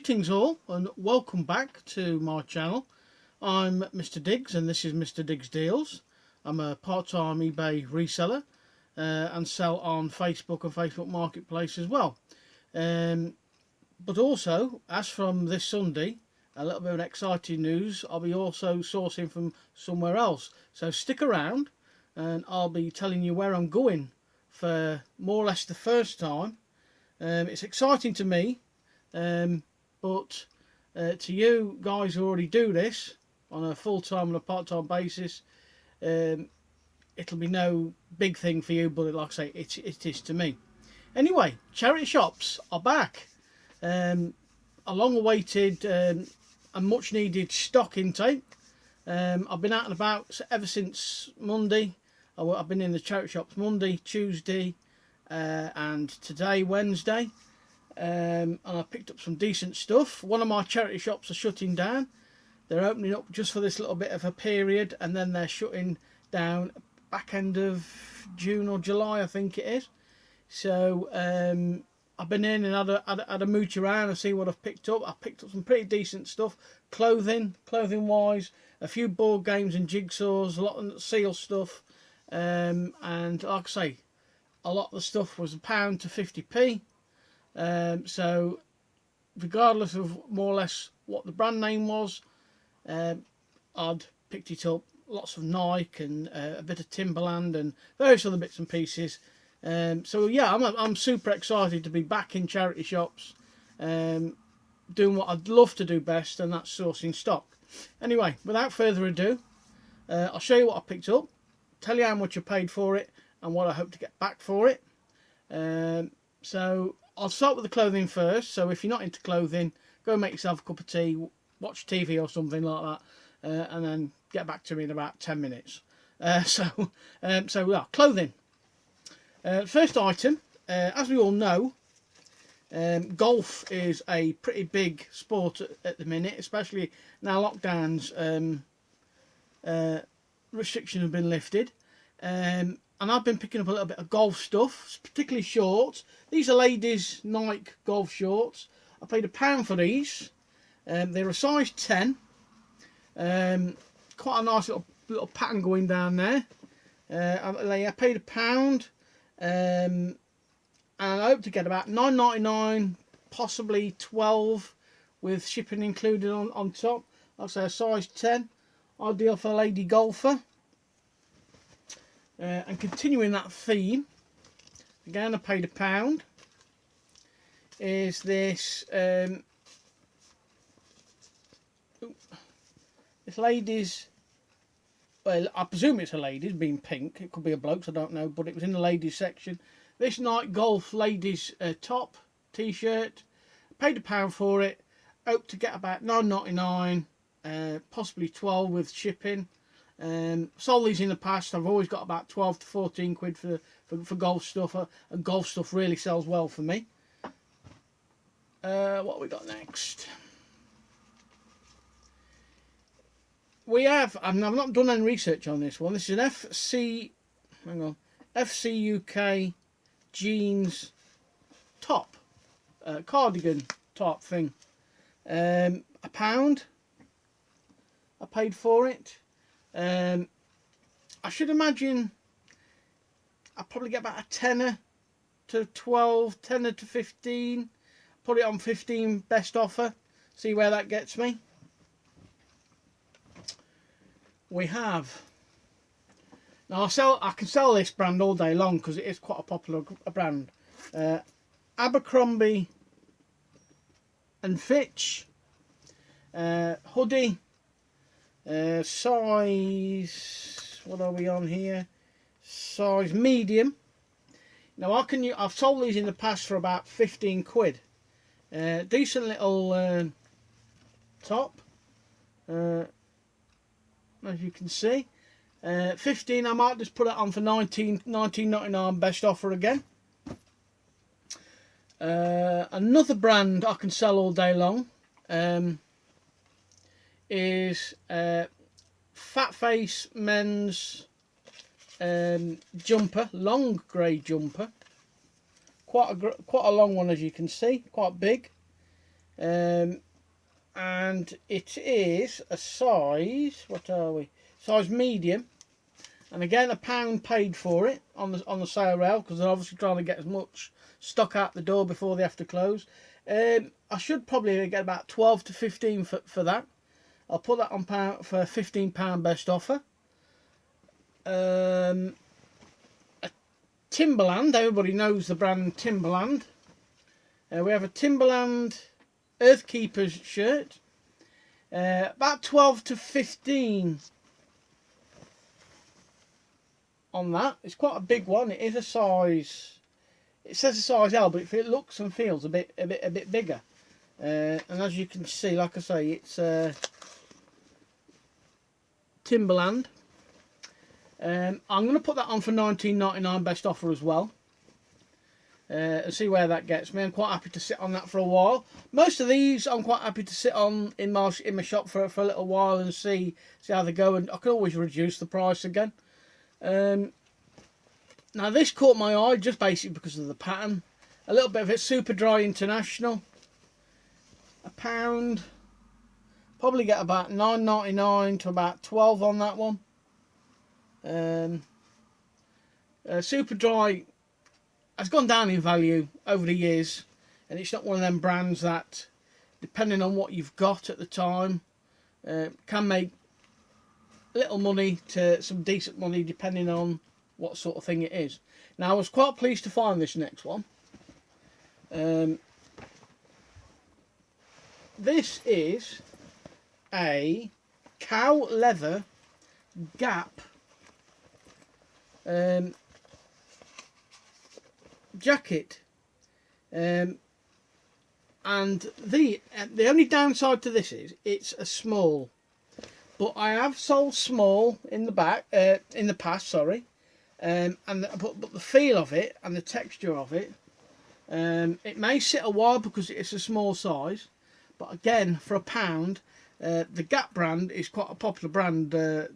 Greetings all and welcome back to my channel. I'm Mr. Diggs and this is Mr. Diggs Deals. I'm a part-time eBay reseller and sell on Facebook and Facebook Marketplace as well. But also, as from this Sunday, a little bit of exciting news, I'll be also sourcing from somewhere else. So stick around and I'll be telling you where I'm going for more or less the first time. It's exciting to me. But to you guys who already do this on a full-time and a part-time basis, it'll be no big thing for you, but like I say, it is to me. Anyway, charity shops are back. A long-awaited and much-needed stock intake. I've been out and about ever since Monday. I've been in the charity shops Monday, Tuesday, and today, Wednesday. And I picked up some decent stuff. One of my charity shops are shutting down. They're opening up just for this little bit of a period, and then they're shutting down back end of June or July, I think it is. So I've been in and had a mooch around and see what I've picked up. I picked up some pretty decent stuff, clothing wise, a few board games and jigsaws, a lot of seal stuff, and like I say, a lot of the stuff was £1 to 50p. So regardless of more or less what the brand name was, I'd picked it up. Lots of Nike and a bit of Timberland and various other bits and pieces. So yeah, I'm super excited to be back in charity shops, doing what I'd love to do best, and that's sourcing stock. Anyway, without further ado, I'll show you what I picked up, tell you how much I paid for it and what I hope to get back for it. So I'll start with the clothing first. So if you're not into clothing, go make yourself a cup of tea, watch TV or something like that, and then get back to me in about 10 minutes. So yeah, clothing. First item, as we all know, golf is a pretty big sport at the minute, especially now lockdowns, restrictions have been lifted. And I've been picking up a little bit of golf stuff, particularly shorts. These are ladies' Nike golf shorts. I paid £1 for these. They're a size 10. Quite a nice little pattern going down there. I paid £1, and I hope to get about £9.99, possibly £12, with shipping included on top. Like I say, a size 10, ideal for a lady golfer. And continuing that theme, again I paid £1, is this this lady's, well, I presume it's a lady's, being pink, it could be a bloke's, I don't know, but it was in the ladies section. This Nike Golf ladies top t-shirt, paid £1 for it, hope to get about £9.99, possibly £12 with shipping. Sold these in the past. I've always got about 12 to 14 quid for golf stuff, and golf stuff really sells well for me. What have we got next? We have, I've not done any research on this one. This is an FC UK jeans top, cardigan type thing. £1 I paid for it. I should imagine I'll probably get about a tenner to 12, tenner to 15. Put it on 15 best offer. See where that gets me. We have, now I can sell this brand all day long because it is quite a popular brand. Abercrombie and Fitch hoodie. Size, what are we on here? Size medium. Now I've sold these in the past for about 15 quid. Decent little top, as you can see. 15, I might just put it on for 19.99 best offer again. Another brand I can sell all day long is Fat Face men's jumper, long grey jumper, quite a long one, as you can see, quite big. and it is a size, what are we, size medium, and again £1 paid for it on the sale rail, because they're obviously trying to get as much stock out the door before they have to close. I should probably get about 12 to 15 for that. I'll put that on for £15 best offer. A Timberland, everybody knows the brand Timberland. We have a Timberland Earthkeepers shirt, about 12 to 15 on that. It's quite a big one. It is a size, it says a size L, but it looks and feels a bit bigger. And as you can see, like I say, it's Timberland. I'm going to put that on for £19.99 best offer as well. And see where that gets me. I'm quite happy to sit on that for a while. Most of these I'm quite happy to sit on in my shop for a little while and see how they go, and I can always reduce the price again. Now this caught my eye just basically because of the pattern. A little bit of it, Super Dry International, £1. Probably get about $9.99 to about $12 on that one. Super Dry has gone down in value over the years, and it's not one of them brands that, depending on what you've got at the time, can make little money to some decent money depending on what sort of thing it is. Now I was quite pleased to find this next one. This is a cow leather Gap jacket, and the only downside to this is it's a small, but I have sold small in the past, sorry, but the feel of it and the texture of it, it may sit a while because it's a small size, but again for £1, the Gap brand is quite a popular brand for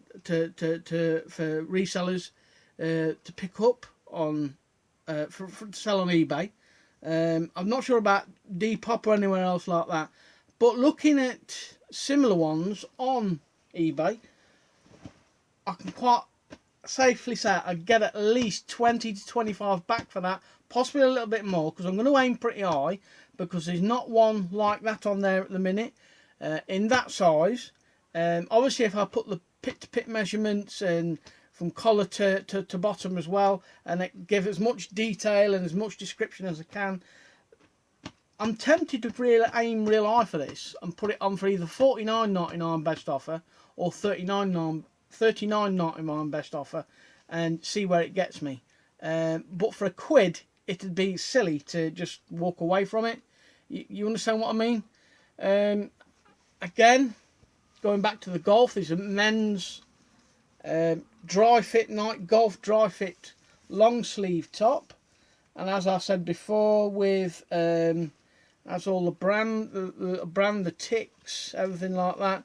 resellers to pick up on. For to sell on eBay. I'm not sure about Depop or anywhere else like that, but looking at similar ones on eBay, I can quite safely say I'd get at least 20 to 25 back for that, possibly a little bit more, because I'm going to aim pretty high, because there's not one like that on there at the minute in that size. Obviously if I put the pit to pit measurements and from collar to bottom as well, and give as much detail and as much description as I can, I'm tempted to really aim real high for this and put it on for either £49.99 best offer or £39.99 best offer, and see where it gets me. But for £1, it'd be silly to just walk away from it. You understand what I mean? Again, going back to the golf, these are men's dry fit night golf dry fit long sleeve top, and as I said before, with as all the brand, the ticks, everything like that,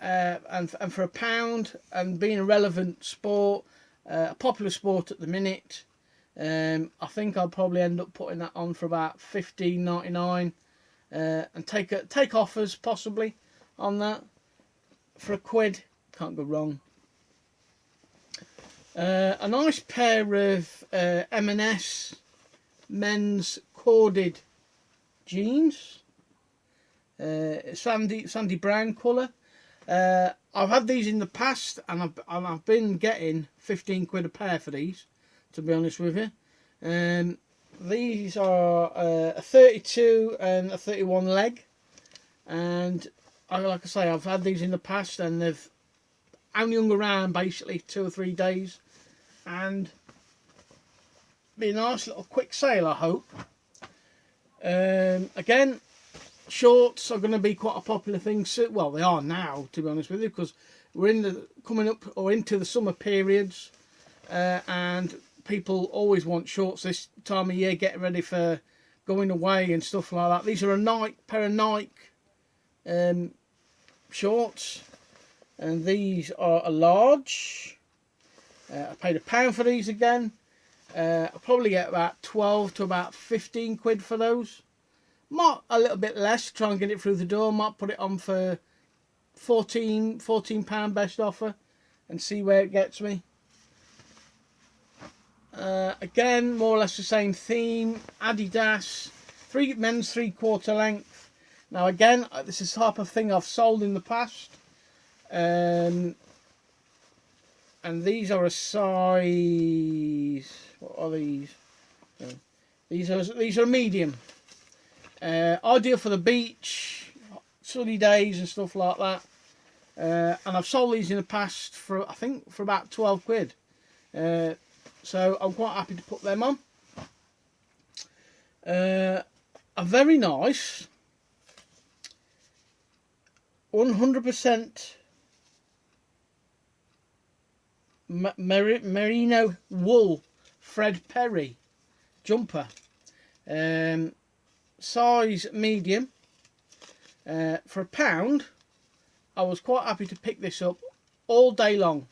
and for £1, and being a relevant sport, a popular sport at the minute, I think I'll probably end up putting that on for about £15.99, and take offers possibly on that for £1. Can't go wrong. A nice pair of M&S men's corded jeans, sandy brown colour. I've had these in the past, and I've been getting £15 a pair for these, to be honest with you. These are a 32 and a 31 leg, and like I say, I've had these in the past, and they've only hung around basically 2 or 3 days, and be a nice little quick sale, I hope. Again, shorts are going to be quite a popular thing. Well, they are now, to be honest with you, because we're coming up or into the summer periods, and people always want shorts this time of year, getting ready for going away and stuff like that. These are a pair of Nike shorts, and these are a large. I paid £1 for these again. I'll probably get about 12 to about £15 for those. Might a little bit less to try and get it through the door. Might put it on for £14 best offer and see where it gets me. Again, more or less the same theme. Adidas, men's 3/4 length. Now again, this is the type of thing I've sold in the past. And these are a size. What are these? These are a medium. Ideal for the beach, sunny days and stuff like that. And I've sold these in the past for, I think, for about 12 quid. So I'm quite happy to put them on. A very nice 100% merino wool Fred Perry jumper, size medium. For £1, I was quite happy to pick this up all day long.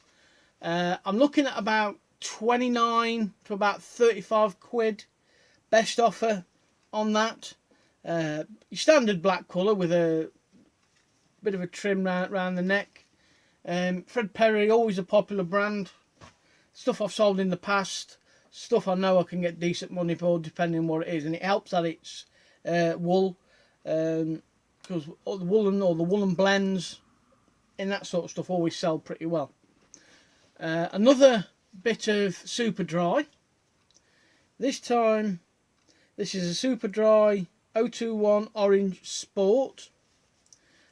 I'm looking at about 29 to about 35 quid best offer on that. Your standard black colour with a bit of a trim round the neck. Fred Perry, always a popular brand. Stuff I've sold in the past, stuff I know I can get decent money for depending on what it is, and it helps that it's wool, because the woolen blends in that sort of stuff always sell pretty well. Another bit of super dry. This time this is a super dry 021 orange sport.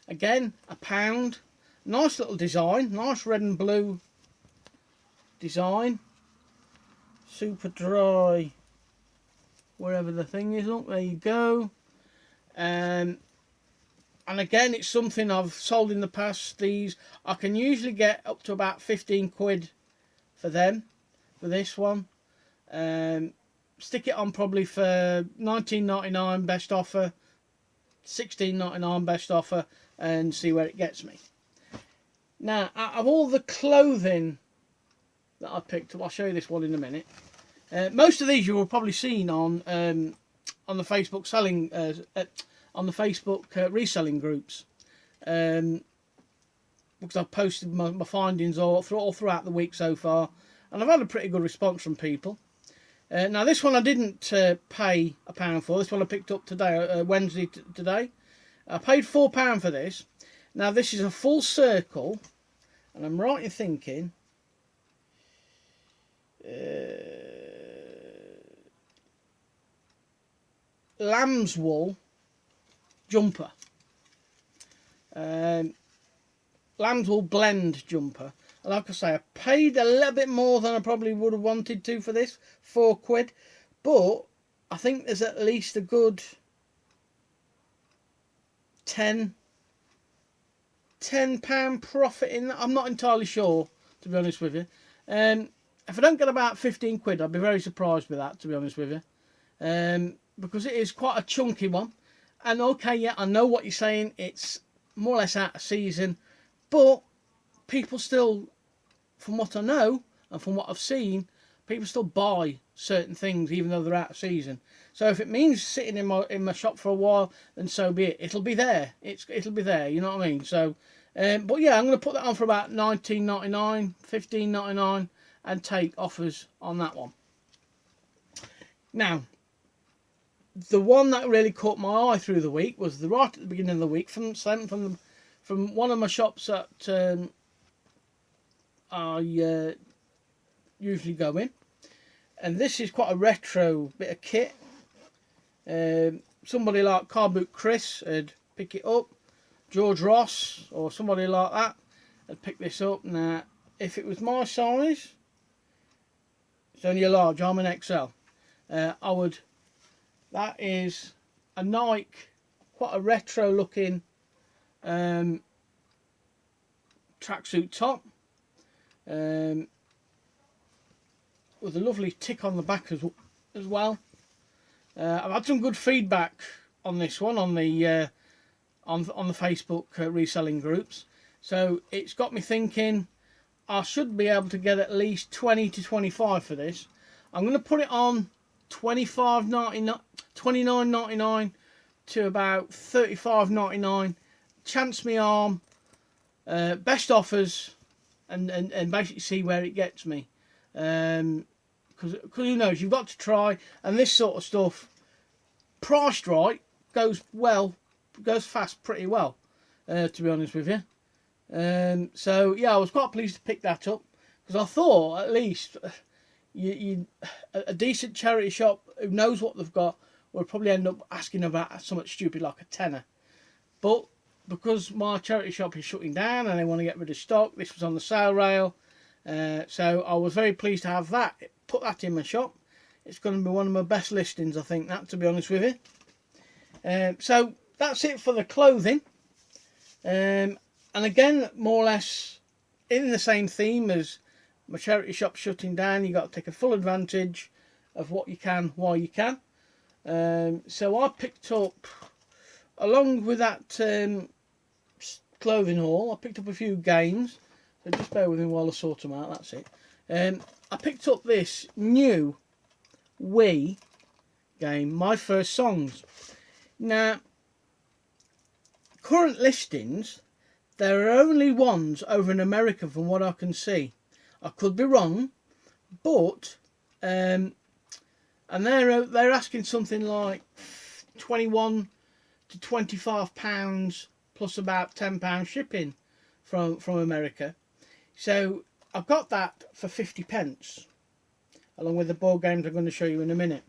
Again, £1. Nice little design, nice red and blue design. Super dry, wherever the thing is. Look, there you go. And again, it's something I've sold in the past. These I can usually get up to about 15 quid for them, for this one. Stick it on probably for £19.99 best offer, £16.99 best offer, and see where it gets me. Now, out of all the clothing that I picked up, I'll show you this one in a minute. Most of these you will probably seen on the Facebook selling, on the Facebook reselling groups, because I've posted my findings all throughout the week so far, and I've had a pretty good response from people. Now this one I didn't pay £1 for. This one I picked up today, Wednesday today. I paid £4 for this. Now this is a full circle, and I'm right in thinking lamb's wool jumper, lamb's wool blend jumper. Like I say, I paid a little bit more than I probably would have wanted to for this, £4, but I think there's at least a good £10 profit in that. I'm not entirely sure, to be honest with you. If I don't get about 15 quid, I'd be very surprised with that, to be honest with you, because it is quite a chunky one. And okay, yeah, I know what you're saying, it's more or less out of season, but people still, from what I know and from what I've seen, people still buy certain things even though they're out of season. So if it means sitting in my shop for a while, then so be it. It'll be there. It'll be there. You know what I mean? So, but yeah, I'm going to put that on for about £19.99, £15.99, and take offers on that one. Now, the one that really caught my eye through the week was right at the beginning of the week from one of my shops that I usually go in, and this is quite a retro bit of kit. Somebody like Car Boot Chris would pick it up, George Ross or somebody like that would pick this up. Now, if it was my size, it's only a large, I'm an XL, I would. That is a Nike, quite a retro looking tracksuit top, with a lovely tick on the back as well. I've had some good feedback on this one on the Facebook reselling groups, so it's got me thinking I should be able to get at least 20 to 25 for this. I'm going to put it on £29.99 to about $35.99. Chance me arm, best offers, and basically see where it gets me. Because who knows, you've got to try, and this sort of stuff, priced right, goes fast pretty well, to be honest with you. So yeah, I was quite pleased to pick that up, because I thought at least a decent charity shop who knows what they've got will probably end up asking about something stupid like a tenner. But because my charity shop is shutting down and they want to get rid of stock, this was on the sale rail. So I was very pleased to have that. Put that in my shop. It's going to be one of my best listings, I think, that, to be honest with you. So that's it for the clothing. And again, more or less in the same theme as my charity shop shutting down. You got to take a full advantage of what you can while you can. So I picked up, along with that clothing haul, I picked up a few games. So just bear with me while I sort them out. That's it. I picked up this new Wii game, My First Songs. Now, current listings, there are only ones over in America from what I can see. I could be wrong, but and they're asking something like £21 to £25 plus about £10 shipping from America. So I've got that for 50p, along with the board games I'm going to show you in a minute.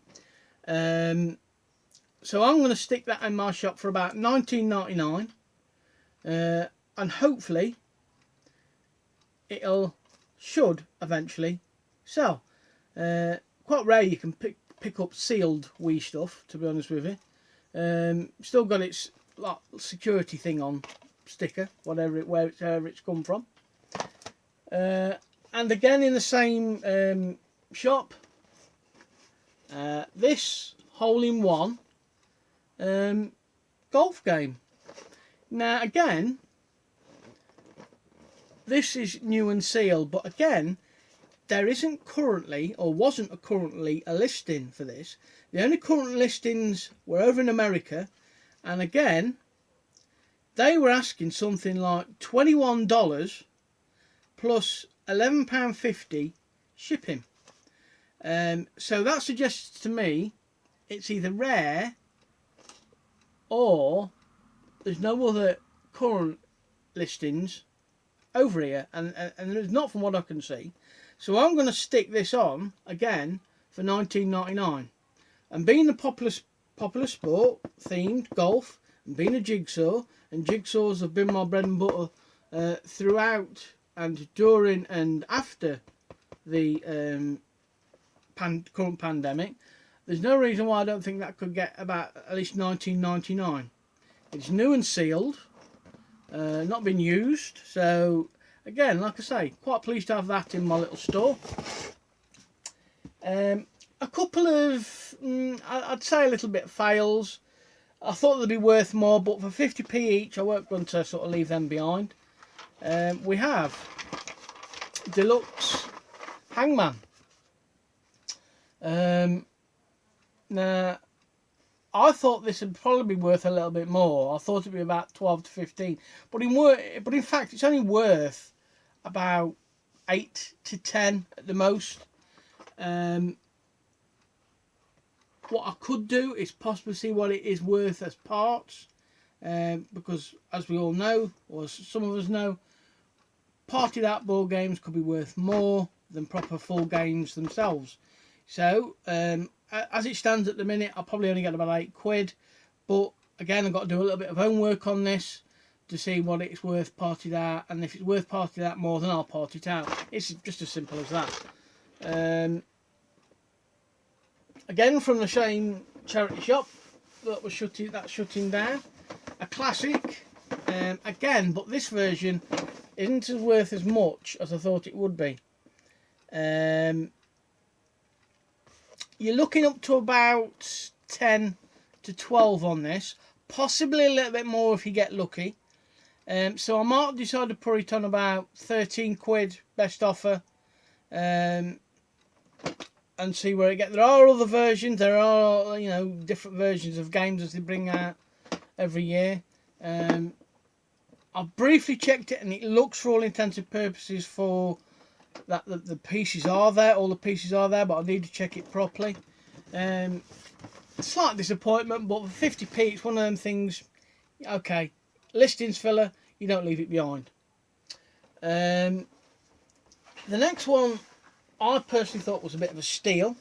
So I'm going to stick that in my shop for about $19.99, and hopefully should eventually sell. Quite rare you can pick up sealed Wii stuff, to be honest with you. Still got its like security thing on, sticker, wherever it's come from. And again in the same shop, this hole-in-one golf game. Now again, this is new and sealed, but again, there isn't currently, or wasn't currently, a listing for this. The only current listings were over in America, and again, they were asking something like $21 plus £11.50 shipping. So that suggests to me it's either rare or there's no other current listings over here, and there's not from what I can see. So I'm going to stick this on again for $19.99. And being the popular sport themed golf, and being a jigsaw, and jigsaws have been my bread and butter throughout and during and after the current pandemic, there's no reason why I don't think that could get about at least $19.99. It's new and sealed, not been used, so again, like I say, quite pleased to have that in my little store. A couple of, I'd say a little bit fails. I thought they'd be worth more, but for 50p each, I weren't going to sort of leave them behind. We have Deluxe Hangman. Now, I thought this would probably be worth a little bit more. I thought it'd be about 12 to 15, but in fact, it's only worth about 8 to 10 at the most. What I could do is possibly see what it is worth as parts, because as we all know, or some of us know, partied out board games could be worth more than proper full games themselves. So as it stands at the minute, I'll probably only get about £8, but again, I've got to do a little bit of homework on this to see what it's worth partied out, and if it's worth partied out more, then I'll part it out. It's just as simple as that. Again, from the same charity shop that's shutting down, a classic. Again, but this version isn't as worth as much as I thought it would be. You're looking up to about 10 to 12 on this, possibly a little bit more if you get lucky. So I might decide to put it on about £13 best offer, and see where it gets. There are other versions. There are, different versions of games as they bring out every year. I've briefly checked it, and it looks, for all intents and purposes, for that the pieces are there. All the pieces are there, but I need to check it properly. Slight disappointment, but for 50p, it's one of them things. Okay, listings filler, you don't leave it behind. The next one I personally thought was a bit of a steal.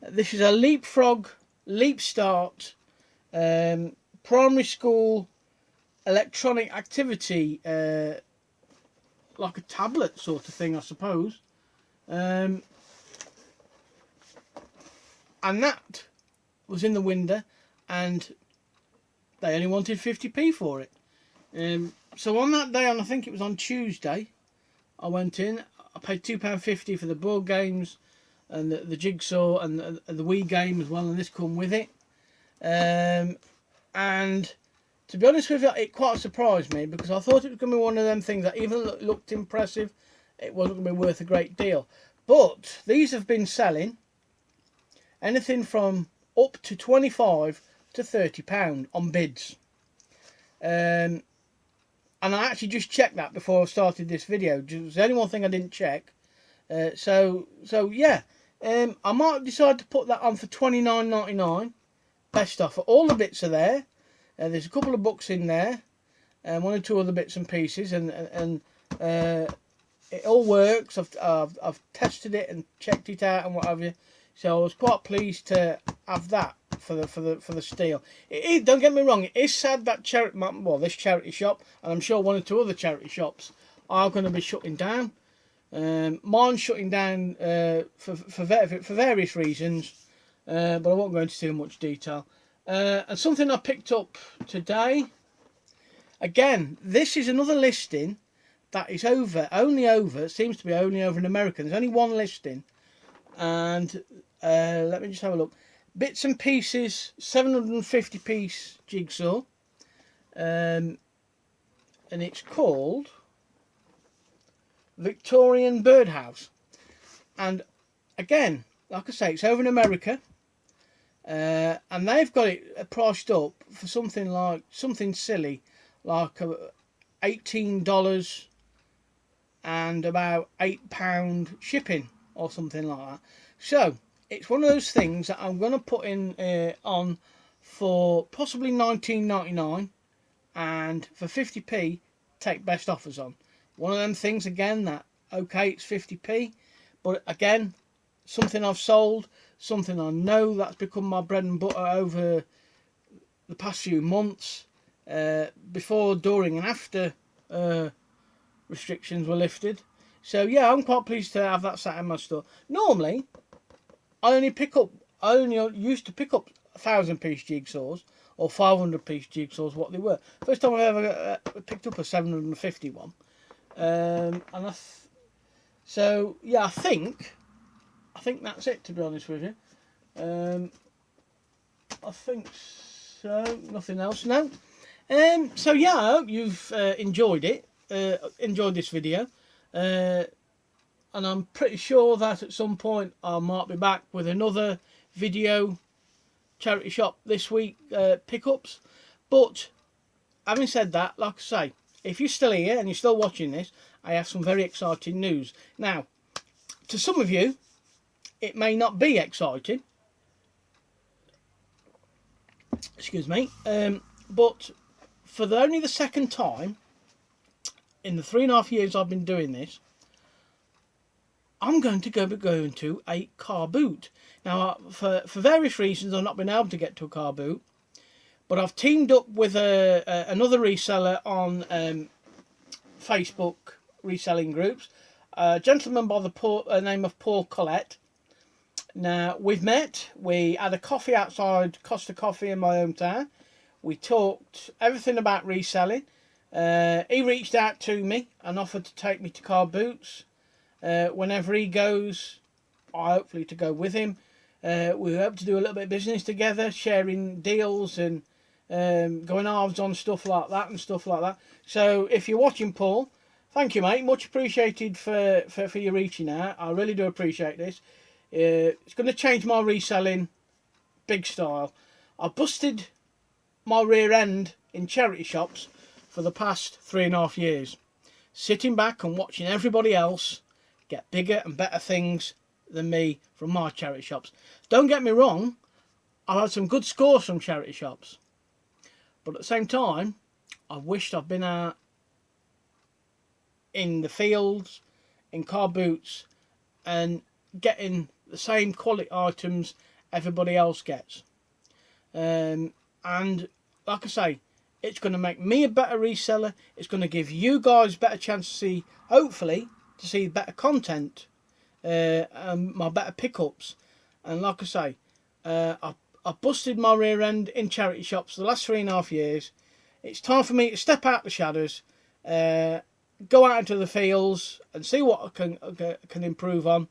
This is a Leapfrog Leap Start primary school electronic activity, like a tablet sort of thing, I suppose. And that was in the window, and they only wanted 50p for it. So on that day, and I think it was on Tuesday, I went in. I paid £2.50 for the board games and the jigsaw and the Wii game as well, and this come with it. And to be honest with you, it quite surprised me, because I thought it was going to be one of them things that even looked impressive, it wasn't going to be worth a great deal. But these have been selling anything from up to £25 to £30 on bids. And I actually just checked that before I started this video. It was the only one thing I didn't check. So yeah, I might decide to put that on for £29.99. Best offer. All the bits are there. There's a couple of books in there, and one or two other bits and pieces, and it all works. I've tested it and checked it out and what have you. So I was quite pleased to have that for the steal. It is, don't get me wrong, it is sad that this charity shop, and I'm sure one or two other charity shops, are going to be shutting down. Mine's shutting down for various reasons, but I won't go into too much detail. And something I picked up today, again, this is another listing that is it seems to be only over in America. There's only one listing, and let me just have a look. Bits and Pieces 750 piece jigsaw, and it's called Victorian Birdhouse. And again, like I say, it's over in America, and they've got it priced up for something silly like $18 and about £8 shipping or something like that. So it's one of those things that I'm going to put in on for possibly $19.99, and for 50p take best offers on. One of them things again that, okay, it's 50p, but again, something I've sold, something I know that's become my bread and butter over the past few months, before, during and after restrictions were lifted. So yeah, I'm quite pleased to have that sat in my store. Normally, I only used to pick up 1,000-piece jigsaws or 500-piece jigsaws, what they were. First time I ever picked up a 750 one. So yeah, I think that's it, to be honest with you. I think so. Nothing else now. So yeah, I hope you've enjoyed it. Enjoyed this video. And I'm pretty sure that at some point I might be back with another video charity shop this week pickups. But having said that, like I say, if you're still here and you're still watching this, I have some very exciting news. Now, to some of you, it may not be exciting. Excuse me. But for only the second time in the 3.5 years I've been doing this, I'm going to be going to a car boot. Now, for various reasons, I've not been able to get to a car boot, but I've teamed up with another reseller on Facebook reselling groups, a gentleman by the name of Paul Collette. Now, we've met, we had a coffee outside Costa Coffee in my hometown. We talked everything about reselling. He reached out to me and offered to take me to car boots. Whenever he goes, I hopefully to go with him. We hope to do a little bit of business together, sharing deals and going halves on stuff like that. So if you're watching, Paul, thank you, mate. Much appreciated for your reaching out. I really do appreciate this. It's going to change my reselling big style. I busted my rear end in charity shops for the past 3.5 years, sitting back and watching everybody else get bigger and better things than me from my charity shops. Don't get me wrong, I've had some good scores from charity shops, but at the same time, I've wished I've been out in the fields, in car boots, and getting the same quality items everybody else gets. And like I say, it's going to make me a better reseller. It's going to give you guys better chance to see, hopefully, to see better content, and my better pickups. And like I say, I've busted my rear end in charity shops the last 3.5 years. It's time for me to step out the shadows, go out into the fields and see what I can improve on,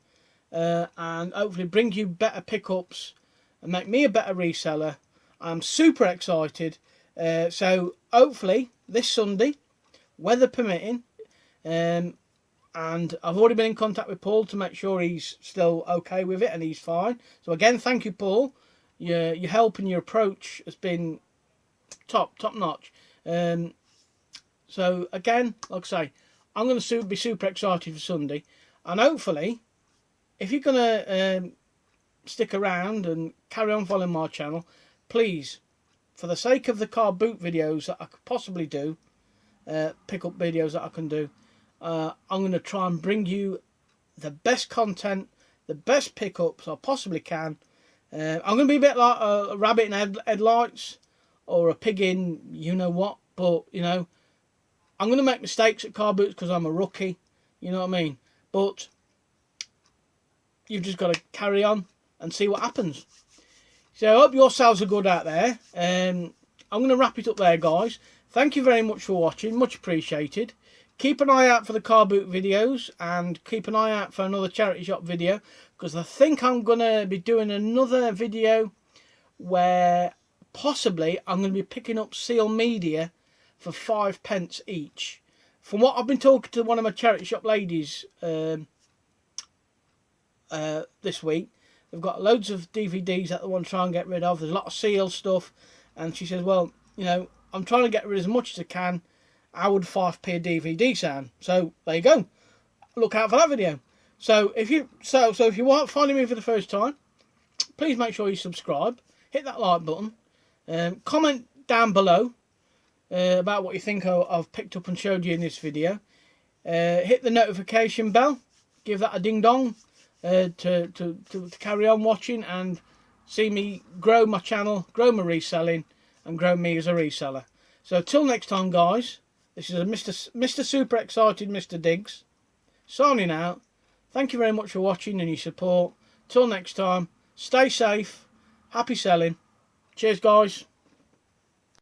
and hopefully bring you better pickups and make me a better reseller. I'm super excited. So hopefully this Sunday, weather permitting, and I've already been in contact with Paul to make sure he's still okay with it and he's fine. So again, thank you, Paul. Your help and your approach has been top notch. So again, like I say, I'm going to be super excited for Sunday, and hopefully, if you're going to stick around and carry on following my channel, please, for the sake of the car boot videos that I could possibly do, pickup videos that I can do, I'm going to try and bring you the best content, the best pickups I possibly can. I'm going to be a bit like a rabbit in headlights, or a pig in you know what, but you know, I'm going to make mistakes at car boots because I'm a rookie, you know what I mean, but you've just got to carry on and see what happens. So I hope your sales are good out there. I'm going to wrap it up there, guys. Thank you very much for watching, much appreciated. Keep an eye out for the car boot videos, and keep an eye out for another charity shop video, because I think I'm going to be doing another video where possibly I'm going to be picking up seal media for 5p each. From what I've been talking to one of my charity shop ladies this week, they've got loads of DVDs that they want to try and get rid of. There's a lot of seal stuff, and she says, well, you know, I'm trying to get rid of as much as I can. How would 5p a DVD sound? So there you go. Look out for that video. So if you want finding me for the first time, please make sure you subscribe, hit that like button, comment down below about what you think I've picked up and showed you in this video. Hit the notification bell, give that a ding dong, to carry on watching and see me grow my channel, grow my reselling, and grow me as a reseller. So till next time, guys, this is Mr. Super Excited Mr. Diggs signing out. Thank you very much for watching and your support. Till next time, stay safe, happy selling. Cheers, guys.